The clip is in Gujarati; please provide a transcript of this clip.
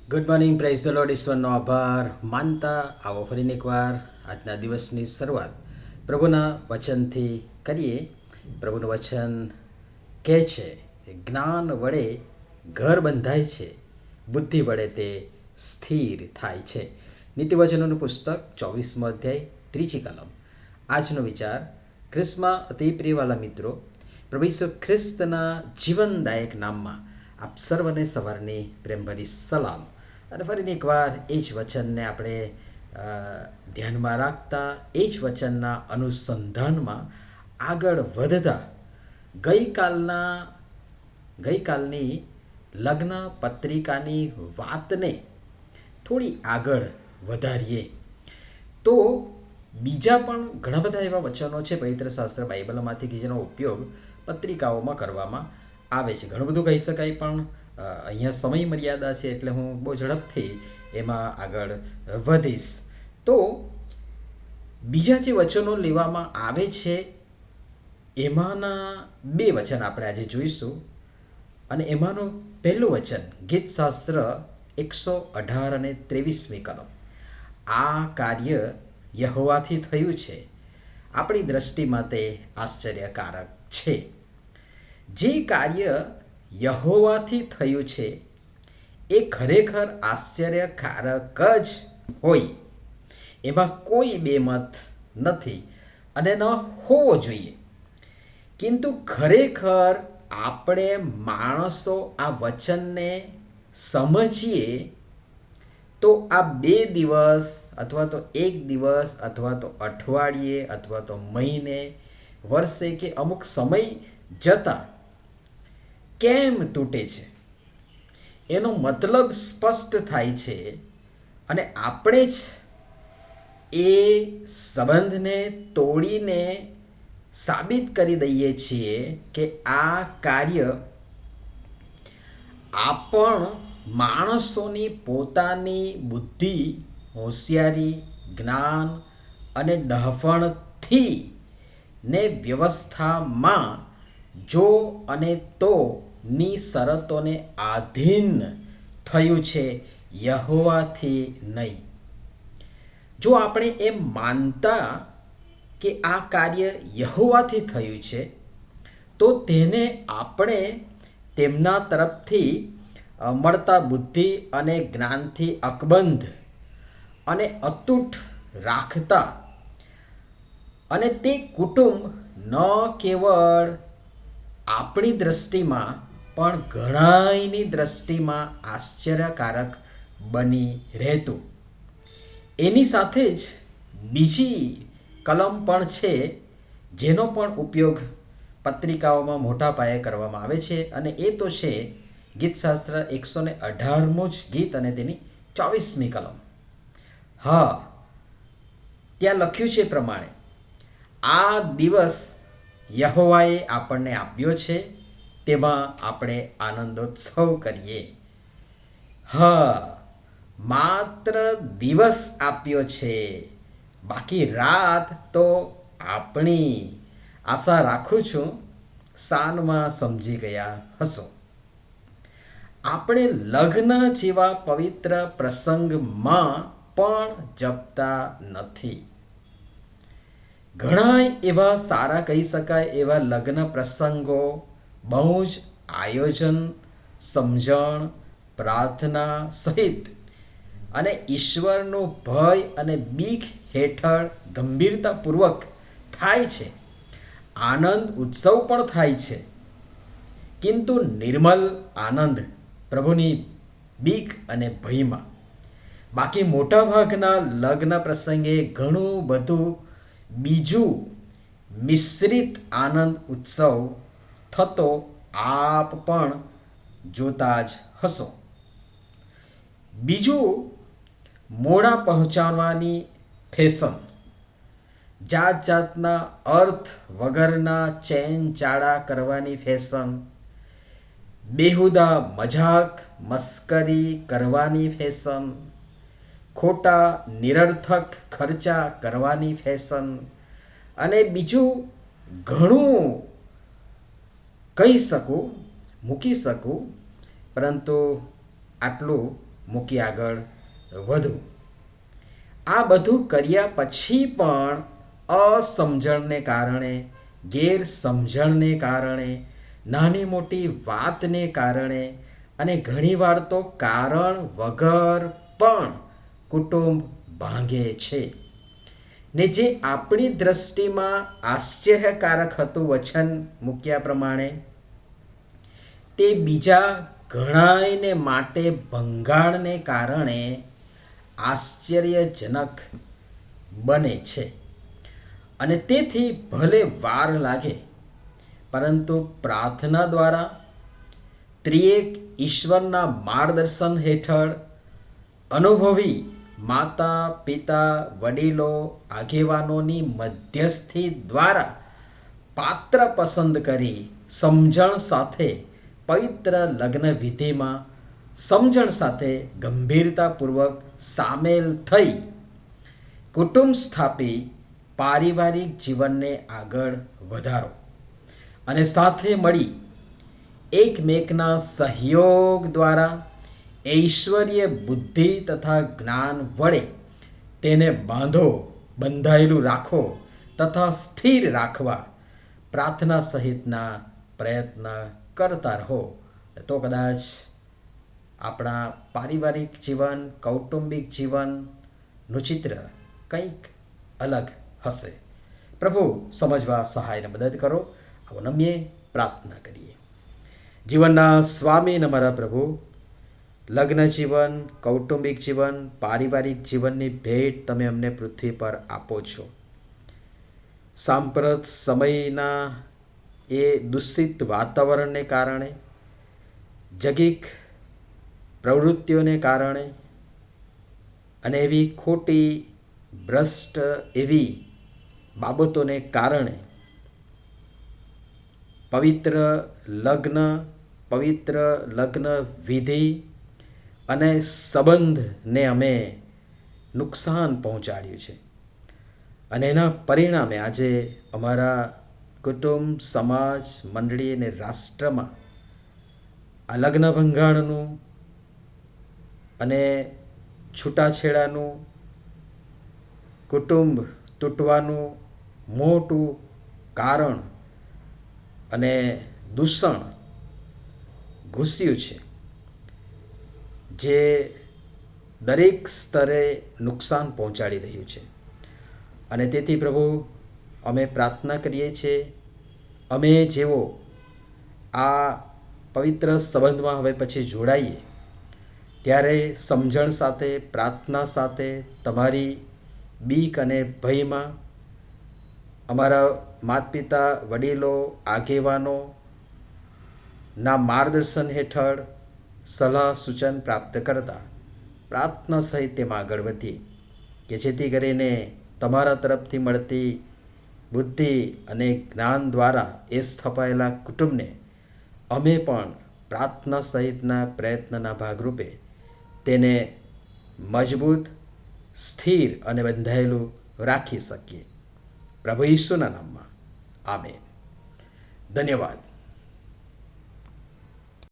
Good morning, praise the Lord. ઈશ્વરનો આભાર માનતા આવો ફરીને એકવાર આજના દિવસની શરૂઆત પ્રભુના વચનથી કરીએ. પ્રભુનું વચન કહે છે, જ્ઞાન વડે ઘર બંધાય છે, બુદ્ધિ વડે તે સ્થિર થાય છે. નીતિવચનોનું પુસ્તક 24મો અધ્યાય 3જી કલમ. આજનો વિચાર, ખ્રિસ્તમાં અતિ પ્રિયવાલા મિત્રો, પ્રભુ ઈસુ ખ્રિસ્તના જીવનદાયક નામમાં આપ સર્વને સવારની પ્રેમભરી સલામ. અને ફરીને એકવાર એ જ વચનને આપણે ધ્યાનમાં રાખતા, એ જ વચનના અનુસંધાનમાં આગળ વધતા ગઈકાલની લગ્ન પત્રિકાની વાતને થોડી આગળ વધારીએ તો બીજા પણ ઘણા બધા એવા વચનો છે પવિત્ર શાસ્ત્ર બાઇબલમાંથી કે જેનો ઉપયોગ પત્રિકાઓમાં કરવામાં આવે છે. ઘણું બધું કહી શકાય, પણ અહીંયા સમય મર્યાદા છે એટલે હું બહુ ઝડપથી એમાં આગળ વધીશ. તો બીજા જે વચનો લેવામાં આવે છે એમાંના બે વચન આપણે આજે જોઈશું. અને એમાંનું પહેલું વચન ગીતશાસ્ત્ર 118 અને 23મી કલમ. આ કાર્ય યહોવાથી થયું છે, આપણી દ્રષ્ટિમાં તે આશ્ચર્યકારક છે. જે કાર્ય યહોવાથી થયું છે એ ખરેખર આશ્ચર્યકારક જ હોય, એમાં કોઈ બેમત નથી અને ન હોવો જોઈએ. કિંતુ ખરેખર આપણે માણસો આ વચનને સમજીએ તો આ 2 દિવસ અથવા તો 1 દિવસ અથવા તો અઠવાડિયે અથવા તો મહિને, વર્ષે કે અમુક સમય જતાં કેમ તૂટે છે એનો મતલબ સ્પષ્ટ થાય છે. અને આપણે જ એ સંબંધને તોડીને સાબિત કરી દઈએ છીએ કે આ કાર્ય આપણ માણસોની પોતાની બુદ્ધિ, હોશિયારી, જ્ઞાન અને ડહાપણથી ને વ્યવસ્થામાં જો અને તો ની શરતોને આધીન થયું છે, યહોવાથી નહીં. જો આપણે એમ માનતા કે આ કાર્ય યહોવાથી થયું છે તો તેને આપણે તેમના તરફથી મળતા બુદ્ધિ અને જ્ઞાનથી અકબંધ અને અતૂટ રાખતા, અને તે કુટુંબ ન કેવળ આપણી દ્રષ્ટિમાં પણ ઘણાની દ્રષ્ટિમાં આશ્ચર્યકારક બની રહેતું. એની સાથે જ બીજી કલમ પણ છે જેનો પણ ઉપયોગ પત્રિકાઓમાં મોટા પાયે કરવામાં આવે છે, અને એ તો છે ગીતશાસ્ત્ર 118મું જ ગીત અને તેની 24મી કલમ. હા, ત્યાં લખ્યું છે પ્રમાણે, આ દિવસ યહોવાએ આપણને આપ્યો છે, તેમાં આપણે આનંદોત્સવ કરીએ. હા, માત્ર દિવસ આપ્યો છે, બાકી રાત તો આપણી. આશા રાખું છું સાનમાં સમજી ગયા હશો. આપણે લગ્ન જેવા પવિત્ર પ્રસંગમાં પણ જપતા નથી. ઘણા એવા સારા કહી શકાય એવા લગ્ન પ્રસંગો બહુ જ આયોજન, સમજણ, પ્રાર્થના સહિત અને ઈશ્વરનો ભય અને બીક હેઠળ ગંભીરતાપૂર્વક થાય છે. આનંદ ઉત્સવ પણ થાય છે, કિંતુ નિર્મલ આનંદ પ્રભુની બીક અને ભયમાં. બાકી મોટાભાગના લગ્ન પ્રસંગે ઘણું બધું બીજું મિશ્રિત આનંદ ઉત્સવ થતો આપ પણ જોતા જ હશો. બીજું, મોડા પહોંચાડવાની ફેશન, જાત જાતના અર્થ વગરના ચેન ચાળા કરવાની ફેશન, બેહુદા મજાક મસ્કરી કરવાની ફેશન, ખોટા નિરર્થક ખર્ચા કરવાની ફેશન, અને બીજું ઘણું કહી શકું, મૂકી શકું, પરંતુ આટલું મૂકી આગળ વધવું. આ બધું કર્યા પછી પણ અસમજણને કારણે, ગેરસમજણને કારણે, નાની મોટી વાતને કારણે અને ઘણીવાર તો કારણ વગર પણ કુટુંબ ભાંગે છે. ને જે આપણી દ્રષ્ટિમાં આશ્ચર્યકારક હતું વચન મૂક્યા પ્રમાણે, તે બીજા ઘણાયને માટે ભંગાણને કારણે આશ્ચર્યજનક બને છે. અને તેથી ભલે વાર લાગે, પરંતુ પ્રાર્થના દ્વારા ત્રિએક ઈશ્વરના માર્ગદર્શન હેઠળ અનુભવી માતા, પિતા, વડીલો, આગેવાનોની મધ્યસ્થી દ્વારા પાત્ર પસંદ કરી સમજણ સાથે પવિત્ર લગ્ન વિધિમાં સમજણ સાથે ગંભીરતાપૂર્વક સામેલ થઈ કુટુંબ સ્થાપી પારિવારિક જીવનને આગળ વધારો અને સાથે મળી એકમેકના સહયોગ દ્વારા ઐશ્વર્ય બુદ્ધિ તથા જ્ઞાન વડે તેને બંધાયેલું રાખો તથા સ્થિર રાખવા પ્રાર્થના સહિતના પ્રયત્ન કરતા રહો. તો કદાચ આપણા પારિવારિક જીવન, કૌટુંબિક જીવનનું ચિત્ર કંઈક અલગ હશે. પ્રભુ સમજવા સહાયને મદદ કરો. આવો નમ્ય પ્રાર્થના કરીએ. જીવનના સ્વામી અને મારા પ્રભુ, લગ્ન જીવન, કૌટુંબિક જીવન, પારિવારિક જીવનની ભેટ તમે અમને પૃથ્વી પર આપો છો. સાંપ્રત સમયના એ દૂષિત વાતાવરણને કારણે, જગીક પ્રવૃત્તિઓને કારણે અને એવી ખોટી ભ્રષ્ટ એવી બાબતોને કારણે પવિત્ર લગ્ન વિધિ અને સંબંધને અમે નુકસાન પહોંચાડ્યું છે. અને એના પરિણામે આજે અમારા કુટુંબ, સમાજ, મંડળી અને રાષ્ટ્રમાં આ લગ્ન ભંગાણનું અને છૂટાછેડાનું, કુટુંબ તૂટવાનું મોટું કારણ અને દૂષણ ઘૂસ્યું છે, જે દરેક સ્તરે નુકસાન પહોંચાડી રહ્યું છે. અને તેથી પ્રભુ, અમે પ્રાર્થના કરીએ છીએ, અમે જેવો આ પવિત્ર સંબંધમાં હવે પછી જોડાઈએ ત્યારે સમજણ સાથે, પ્રાર્થના સાથે, તમારી બીક અને ભયમાં અમારા માતા પિતા, વડીલો, આગેવાનોના માર્ગદર્શન હેઠળ સલાહ સૂચન પ્રાપ્ત કરતા પ્રાર્થના સહિત તેમાં આગળ વધીએ કે જેથી કરીને તમારા તરફથી મળતી બુદ્ધિ અને જ્ઞાન દ્વારા એ સ્થપાયેલા કુટુંબને અમે પણ પ્રાર્થના સહિતના પ્રયત્નના ભાગરૂપે તેને મજબૂત, સ્થિર અને બંધાયેલું રાખી શકીએ. પ્રભુ ઈસુના નામમાં આમેન. ધન્યવાદ.